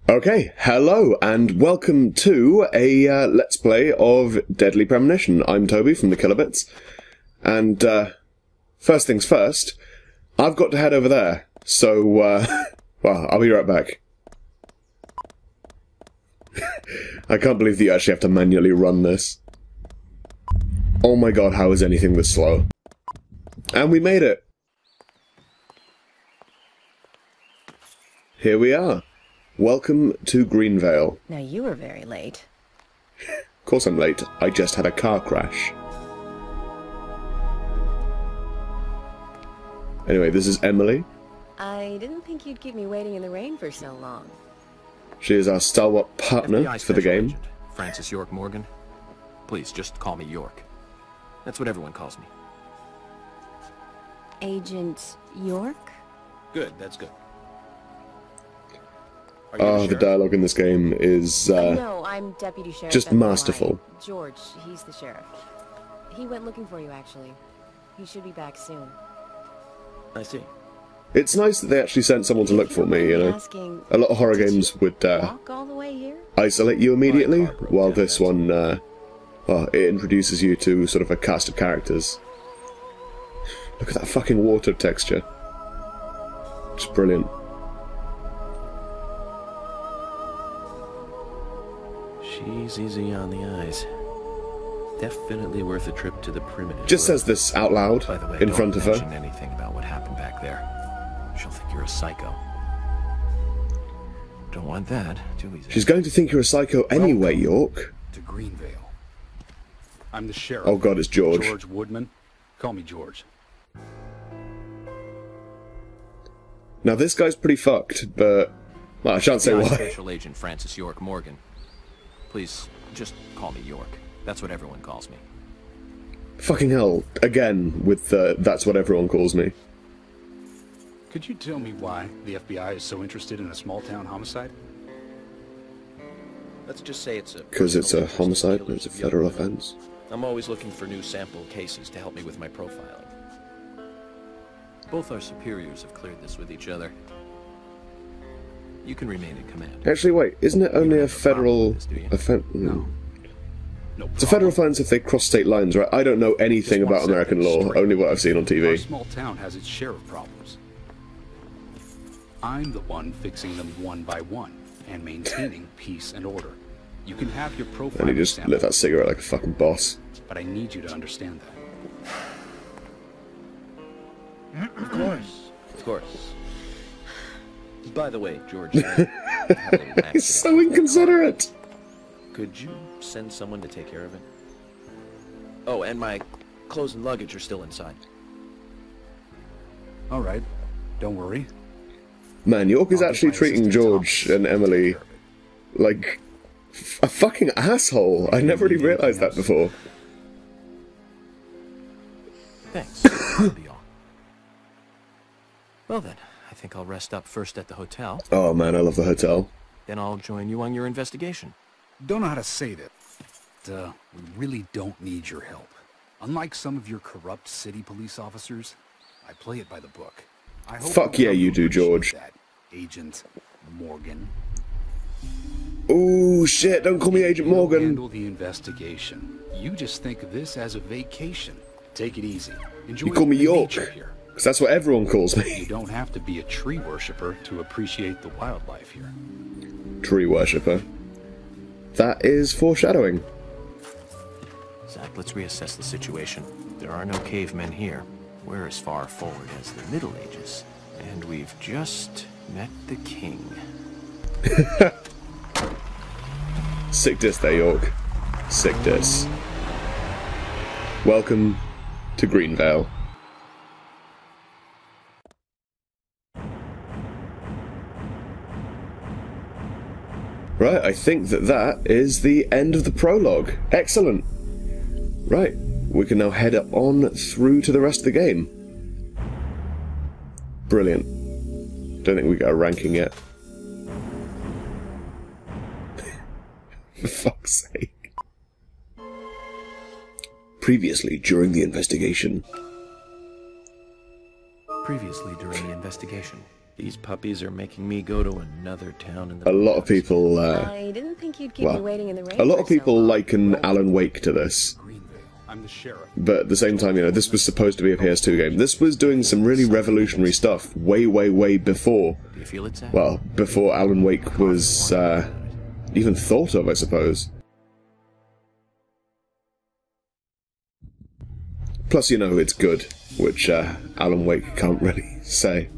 Okay, hello and welcome to a Let's Play of Deadly Premonition. I'm Toby from the Kilobits, and first things first, I've got to head over there, so, well, I'll be right back. I can't believe that you actually have to manually run this. Oh my god, how is anything this slow? And we made it! Here we are. Welcome to Greenvale. Now you were very late. Of course I'm late. I just had a car crash. Anyway, this is Emily. I didn't think you'd keep me waiting in the rain for so long. She is our stalwart partner FBI for the game. Agent, Francis York Morgan. Please, just call me York. That's what everyone calls me. Agent York? Good, that's good. The dialogue in this game is no, I'm Deputy Sheriff. just Emily masterful. Wyatt. George, he's the sheriff. He went looking for you, actually. He should be back soon. I see. It's nice that they actually sent someone to look for me, you know. A lot of horror games would walk all the way here? isolate you immediately, while this one, well, it introduces you to sort of a cast of characters. Look at that fucking water texture. It's brilliant. She's easy on the eyes. Definitely worth a trip to the primitive. Just says this out loud By the way, in front of her. Don't mention anything about what happened back there. She'll think you're a psycho. Don't want that. Too easy. She's going to think you're a psycho anyway, Welcome York. to Greenvale. I'm the sheriff. Oh god, it's George. George Woodman. Call me George. Now this guy's pretty fucked, but well, I shan't say FBI why. Special Agent Francis York Morgan. Please, just call me York. That's what everyone calls me. Fucking hell, again with that's what everyone calls me. Could you tell me why the FBI is so interested in a small-town homicide? Let's just say it's a... Because it's a homicide and it's a federal offense. I'm always looking for new sample cases to help me with my profiling. Both our superiors have cleared this with each other. You can remain in command. Actually, wait, isn't it only a federal offense? No. It's a federal offense if they cross state lines, right? I don't know anything about American law, only what I've seen on Our TV. small town has its share of problems. I'm the one fixing them one by one and maintaining peace and order. You can have your profile. And he just lit that cigarette like a fucking boss. But I need you to understand that. Of course. Of course. By the way, George, I had a little accident. He's so inconsiderate! Could you send someone to take care of it? Oh, and my clothes and luggage are still inside. All right. Don't worry. Man, York is I'll get actually my treating assistant George Tom and to Emily take care of it. like a fucking asshole. I never really realised that before. Thanks. That'll be all. Well then, I think I'll rest up first at the hotel. Oh man, I love the hotel. Then I'll join you on your investigation. Don't know how to say that. We really don't need your help. Unlike some of your corrupt city police officers, I play it by the book. I hope Fuck yeah, you do, appreciate George. That, Agent Morgan. Oh shit, don't call me Agent You'll Morgan. handle the investigation. You just think of this as a vacation. Take it easy. Enjoy You call me the York. nature here. Because that's what everyone calls You me. don't have to be a tree worshiper to appreciate the wildlife here. Tree worshipper. That is foreshadowing. Zach, let's reassess the situation. There are no cavemen here. We're as far forward as the Middle Ages. And we've just met the king. Sick diss there, York. Sick diss. Welcome to Greenvale. Right, I think that is the end of the prologue. Excellent. Right, we can now head on through to the rest of the game. Brilliant. Don't think we got a ranking yet. For fuck's sake. Previously, during the investigation. Previously during the investigation. These puppies are making me go to another town in the A lot of people, I didn't think you'd keep me waiting in the rain. a lot for of people so long. liken Alan Wake to this. Greenvale. I'm the sheriff. But at the same time, you know, this was supposed to be a PS2 game. This was doing some really revolutionary stuff way, way, way before. Do you feel it, Zach? Well, before Alan Wake was even thought of, I suppose. Plus, you know, it's good, which Alan Wake can't really say.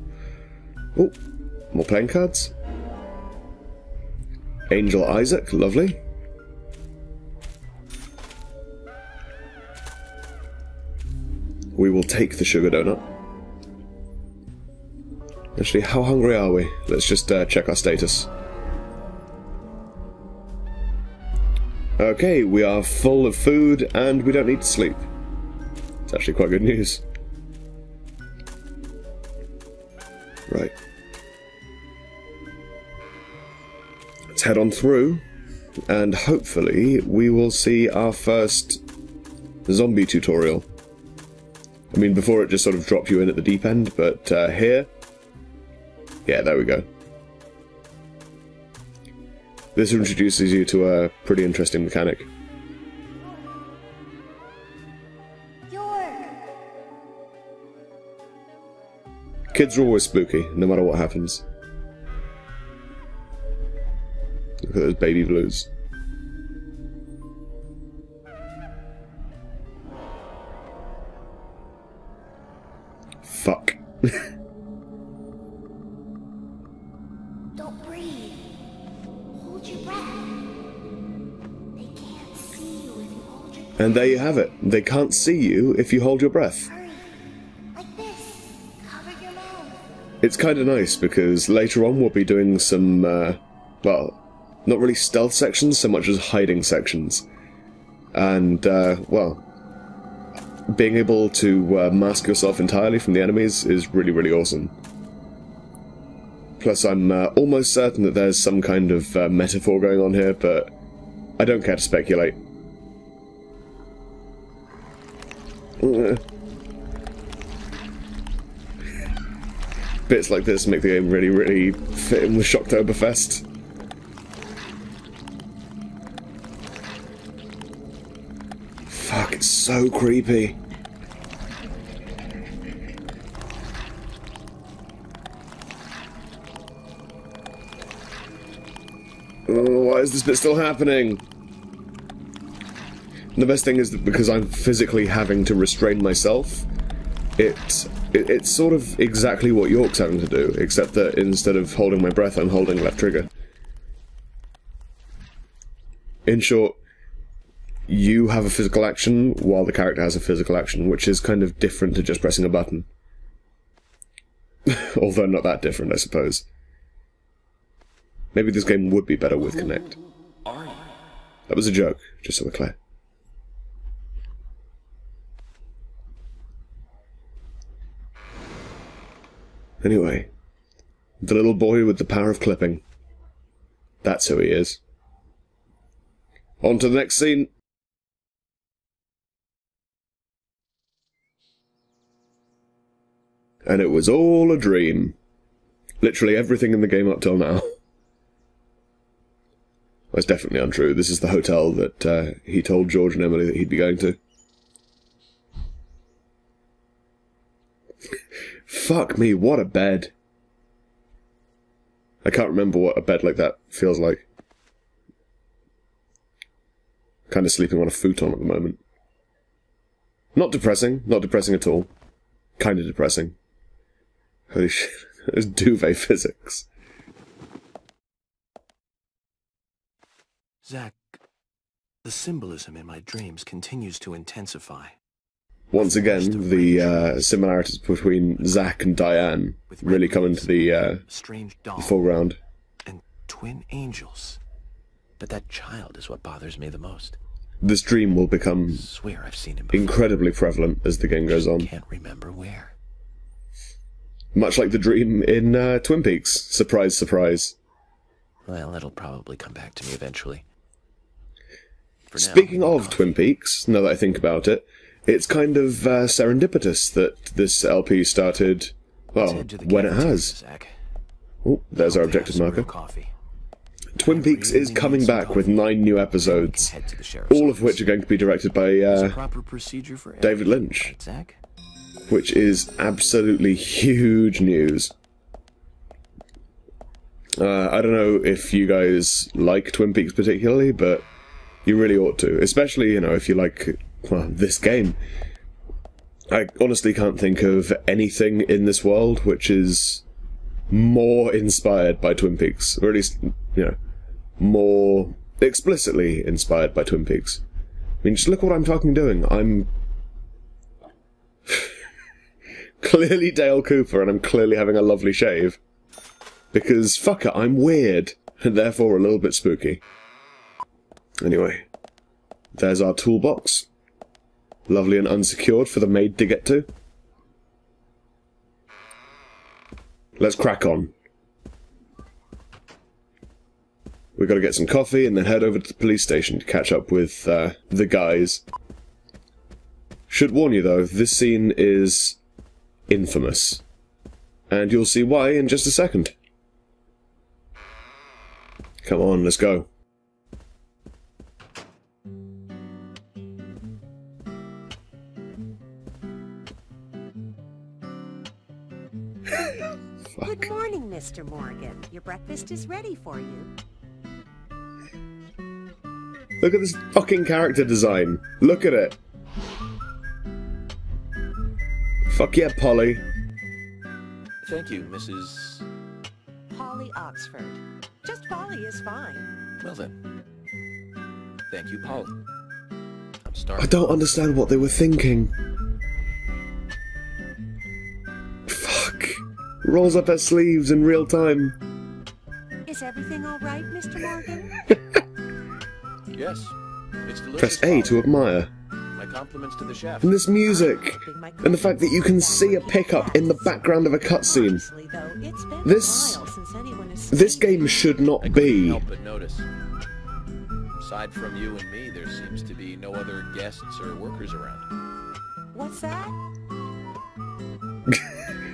Oh, more playing cards. Angel Isaac, lovely. We will take the sugar donut. Actually, how hungry are we? Let's just check our status. Okay, we are full of food and we don't need to sleep. It's actually quite good news. Right. Let's head on through, and hopefully we will see our first zombie tutorial. I mean, before it just sort of dropped you in at the deep end, but here... Yeah, there we go. This introduces you to a pretty interesting mechanic. Kids are always spooky, no matter what happens. Look at those baby blues. Fuck. Don't breathe. Hold your breath. They can't see you if you hold your breath. And there you have it. They can't see you if you hold your breath. Hurry. Like this. Cover your mouth. It's kind of nice because later on we'll be doing some, well, not really stealth sections so much as hiding sections. And, well, being able to mask yourself entirely from the enemies is really, really awesome. Plus, I'm almost certain that there's some kind of metaphor going on here, but I don't care to speculate. Bits like this make the game really, really fit in with Shocktoberfest. Fuck, it's so creepy. Oh, why is this bit still happening? And the best thing is that because I'm physically having to restrain myself, it's sort of exactly what York's having to do, except that instead of holding my breath, I'm holding left trigger. In short, you have a physical action while the character has a physical action, which is kind of different to just pressing a button. Although not that different, I suppose. Maybe this game would be better with Kinect. That was a joke, just so we're clear. Anyway, the little boy with the power of clipping. That's who he is. On to the next scene. And it was all a dream. Literally everything in the game up till now. That's definitely untrue. This is the hotel that he told George and Emily that he'd be going to. Fuck me, what a bed. I can't remember what a bed like that feels like. Kind of sleeping on a futon at the moment. Not depressing at all. Kind of depressing. Holy shit, there's duvet physics. Zach, the symbolism in my dreams continues to intensify. Once again, the similarities between Zach and Diane really come into the strange doll foreground. And twin angels. But that child is what bothers me the most. This dream will become Swear I've seen him before. incredibly prevalent as the game goes on. Can't remember where. Much like the dream in Twin Peaks. Surprise, surprise. Well, that'll probably come back to me eventually. For now, Speaking of Twin Peaks, now that I think about it, it's kind of serendipitous that this LP started, well, head to the when it cafeteria, has. Zach. Oh, there's our objective marker. Coffee. Twin Peaks is coming back with 9 new episodes, all of which are going to be directed by Proper procedure for David Lynch, Zach? which is absolutely huge news. I don't know if you guys like Twin Peaks particularly, but you really ought to, especially, you know, if you like, well, this game. I honestly can't think of anything in this world which is more inspired by Twin Peaks, or at least, you know, more explicitly inspired by Twin Peaks. I mean, just look what I'm fucking doing. I'm clearly Dale Cooper, and I'm clearly having a lovely shave. Because, fuck it, I'm weird, and therefore a little bit spooky. Anyway, there's our toolbox. Lovely and unsecured for the maid to get to. Let's crack on. We've got to get some coffee and then head over to the police station to catch up with the guys. Should warn you though, this scene is infamous. And you'll see why in just a second. Come on, let's go. Good morning, Mr. Morgan. Your breakfast is ready for you. Look at this fucking character design. Look at it. Fuck yeah, Polly. Thank you, Mrs. Polly Oxford. Just Polly is fine. Well then. Thank you, Polly. I'm I starving. don't understand what they were thinking. Fuck. Rolls up her sleeves in real time. Is everything all right, Mr. Morgan? Yes. It's delicious. Press A to admire. My compliments to the chef. And this music. And the fact that you can see a pickup in the background of a cutscene. Honestly, though, it's been This- a while since anyone has This seen game you. should not I couldn't be. help but notice. Aside from you and me, there seems to be no other guests or workers around. What's that?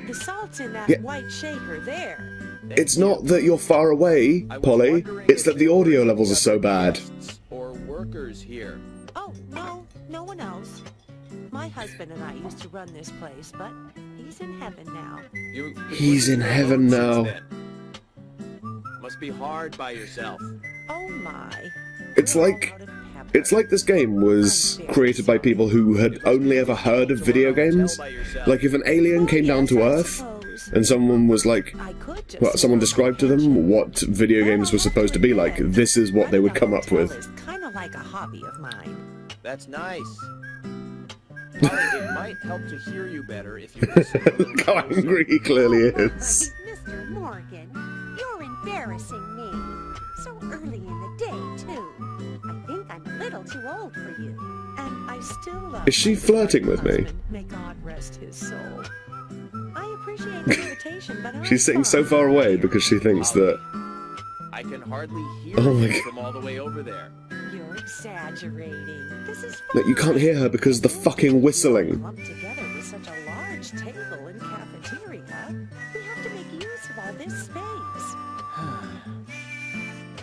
The salt's in that Yeah. white shaker there. It's not that you're far away, I was Polly. wondering It's if that the there were audio any levels are so other bad. guests or workers here. Oh, no, no one else. My husband and I used to run this place, but he's in heaven now. You've been He's working in alone heaven since now. then. Must be hard by yourself. Oh my. It's We're all like- out of pepper. It's like this game was created by people who had only ever heard of video games. Like if an alien came down to Earth and someone was like, I could just well, someone described to them what video games were supposed to be like, this is what they would come up with. It's kind of like a hobby of mine. That's nice. Polly, it might help to hear you better if you listen a little Look how closer. angry he clearly is. Mr. Morgan, you're embarrassing me. So early in the day, too. I think I'm a little too old for you. And I still love Is she my flirting with me? husband. May God rest his soul. I appreciate the invitation, but She's sitting so far away because she thinks that... I can hardly hear Oh my you God. from all the way over there. You're exaggerating. This is that you can't hear her because of the fucking whistling. lumped together with such a large table and cafeteria. We have to make use of all this space.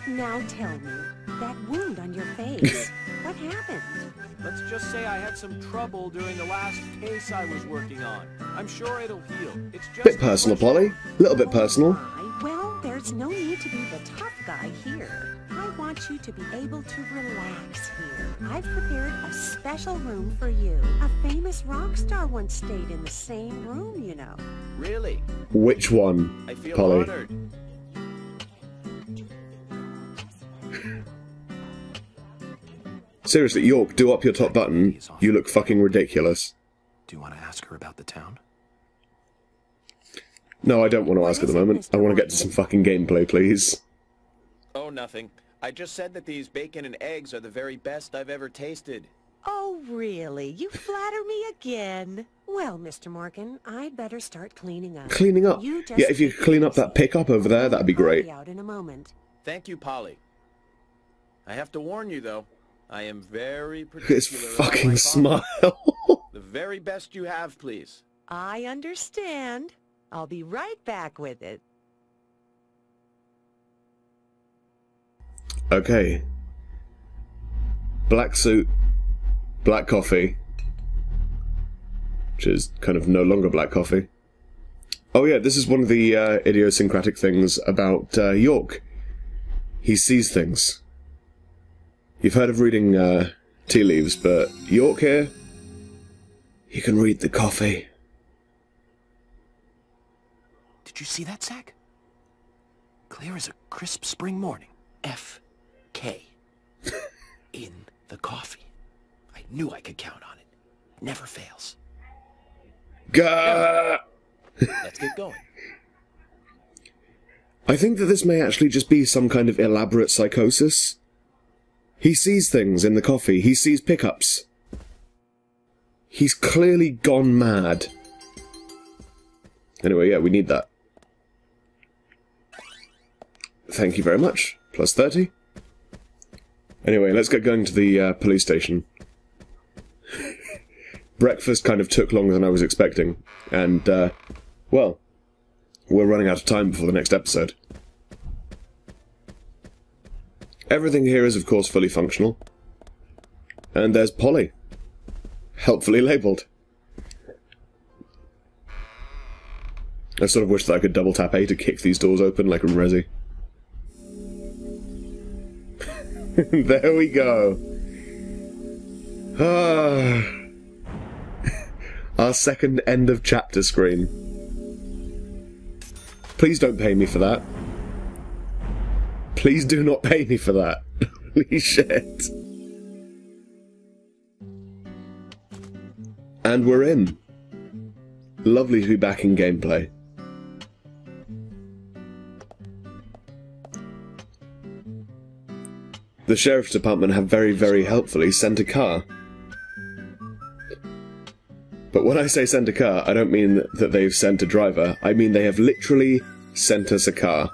Now tell me, that wound on your face, what happened? Let's just say I had some trouble during the last case I was working on. I'm sure it'll heal. It's just Bit personal, Polly. Little bit personal. My, well, there's no need to be the tough guy here. I want you to be able to relax here. I've prepared a special room for you. A famous rock star once stayed in the same room, you know. Really? Which one, I feel Polly? honored. Seriously, York, do up your top button. You look fucking ridiculous. Do you want to ask her about the town? No, I don't want to ask at the is it, moment. I Mr. want to get to some fucking gameplay, please. Oh, nothing. I just said that these bacon and eggs are the very best I've ever tasted. Oh, really? You flatter me again. Well, Mr. Morgan, I'd better start cleaning up. Cleaning up? You just Yeah, if you take could clean it up that easy. pickup over there, that'd be I'll great. be out in a moment. Thank you, Polly. I have to warn you, though. I am very Look at his particular about fucking my smile. coffee. The very best you have, please. I understand. I'll be right back with it. Okay. Black suit, black coffee, which is kind of no longer black coffee. Oh yeah, this is one of the idiosyncratic things about York. He sees things. You've heard of reading tea leaves, but York here, he can read the coffee. Did you see that, Zach? Clear as a crisp spring morning. F.K. in the coffee. I knew I could count on it. Never fails. Gah! Let's get going. I think that this may actually just be some kind of elaborate psychosis. He sees things in the coffee. He sees pickups. He's clearly gone mad. Anyway, yeah, we need that. Thank you very much. Plus 30. Anyway, let's get going to the police station. Breakfast kind of took longer than I was expecting, and, well, we're running out of time before the next episode. Everything here is, of course, fully functional. And there's Polly. Helpfully labelled. I sort of wish that I could double tap A to kick these doors open like a Resi. There we go. Our second end of chapter screen. Please don't pay me for that. Please do not pay me for that. Holy shit. And we're in. Lovely to be back in gameplay. The Sheriff's Department have very, very helpfully sent a car. But when I say sent a car, I don't mean that they've sent a driver. I mean they have literally sent us a car.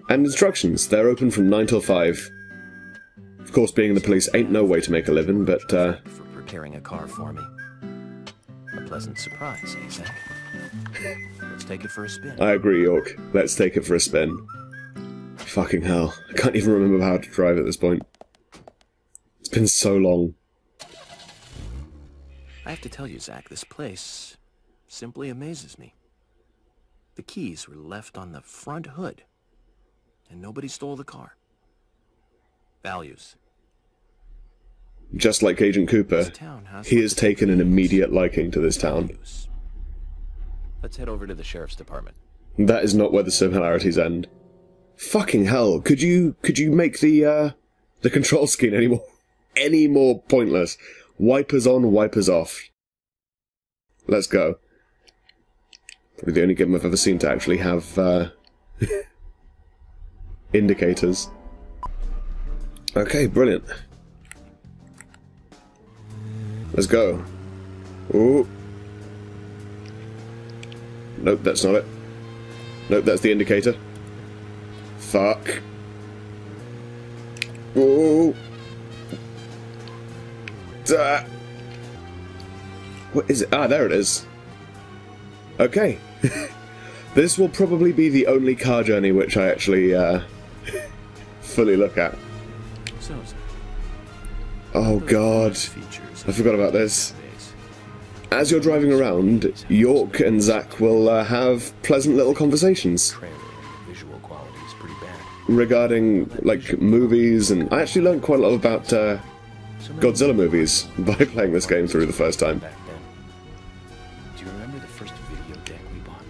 And instructions. They're open from 9 till 5. Of course, being in the police ain't no way to make a living, but, For preparing a car for me. A pleasant surprise, eh, Zach? Let's take it for a spin. I agree, York. Let's take it for a spin. Fucking hell. I can't even remember how to drive at this point. It's been so long. I have to tell you, Zach, this place simply amazes me. The keys were left on the front hood, and nobody stole the car. Values. Just like Agent Cooper, he has taken an immediate liking to this town. Values. Let's head over to the Sheriff's Department. That is not where the similarities end. Fucking hell, could you make the control scheme any more pointless? Wipers on, wipers off. Let's go. Probably the only game I've ever seen to actually have indicators. Okay, brilliant. Let's go. Ooh. Nope, that's not it. Nope, that's the indicator. Fuck. Ooh. Duh. What is it? Ah, there it is. Okay. This will probably be the only car journey which I actually fully look at. So, Oh god. I forgot about this. As you're driving around, York and Zach will have pleasant little conversations visual quality is pretty bad. regarding, like, movies, and I actually learned quite a lot about Godzilla movies by playing this game through the first time. Back then. Do you remember the first video deck we bought?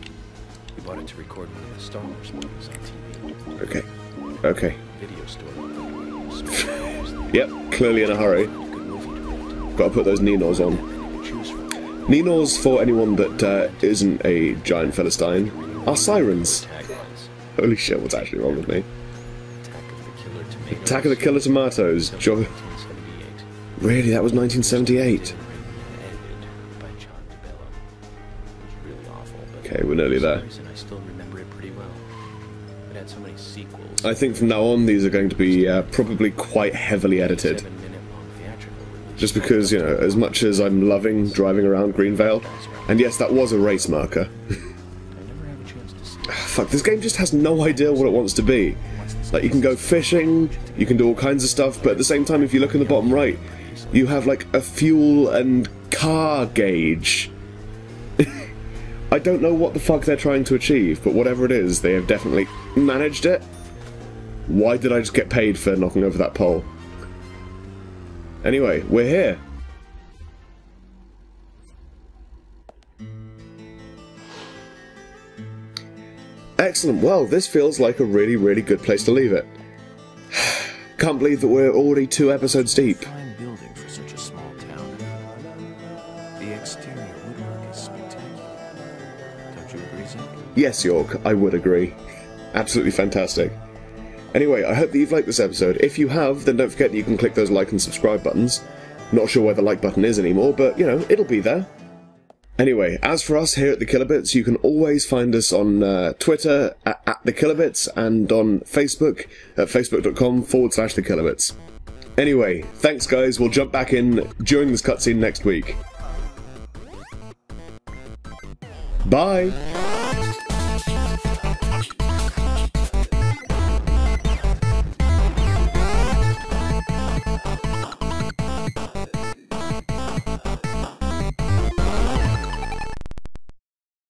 We bought it to record one of the Star Wars movies on TV. Okay. Okay. Video store. Yep, clearly in a hurry. Gotta put those Ninos on. Ninos, for anyone that isn't a giant Philistine, are sirens. Holy shit, what's actually wrong with me? Attack of the Killer Tomatoes. Really, that was 1978. Okay, we're nearly there. I think from now on these are going to be probably quite heavily edited. Just because, you know, as much as I'm loving driving around Greenvale, and yes, that was a race marker. Fuck, this game just has no idea what it wants to be. Like, you can go fishing, you can do all kinds of stuff, but at the same time, if you look in the bottom right, you have, like, a fuel and car gauge. I don't know what the fuck they're trying to achieve, but whatever it is, they have definitely managed it. Why did I just get paid for knocking over that pole? Anyway, we're here. Excellent, well, this feels like a really, really good place to leave it. Can't believe that we're already 2 episodes deep. Fine building for such a small town. The exterior woodwork is spectacular. Don't you agree, Zach? Yes, York, I would agree. Absolutely fantastic. Anyway, I hope that you've liked this episode. If you have, then don't forget that you can click those like and subscribe buttons. Not sure where the like button is anymore, but, you know, it'll be there. Anyway, as for us here at The Kilobits, you can always find us on Twitter at The Kilobits and on Facebook at facebook.com/The Kilobits. Anyway, thanks guys, we'll jump back in during this cutscene next week. Bye!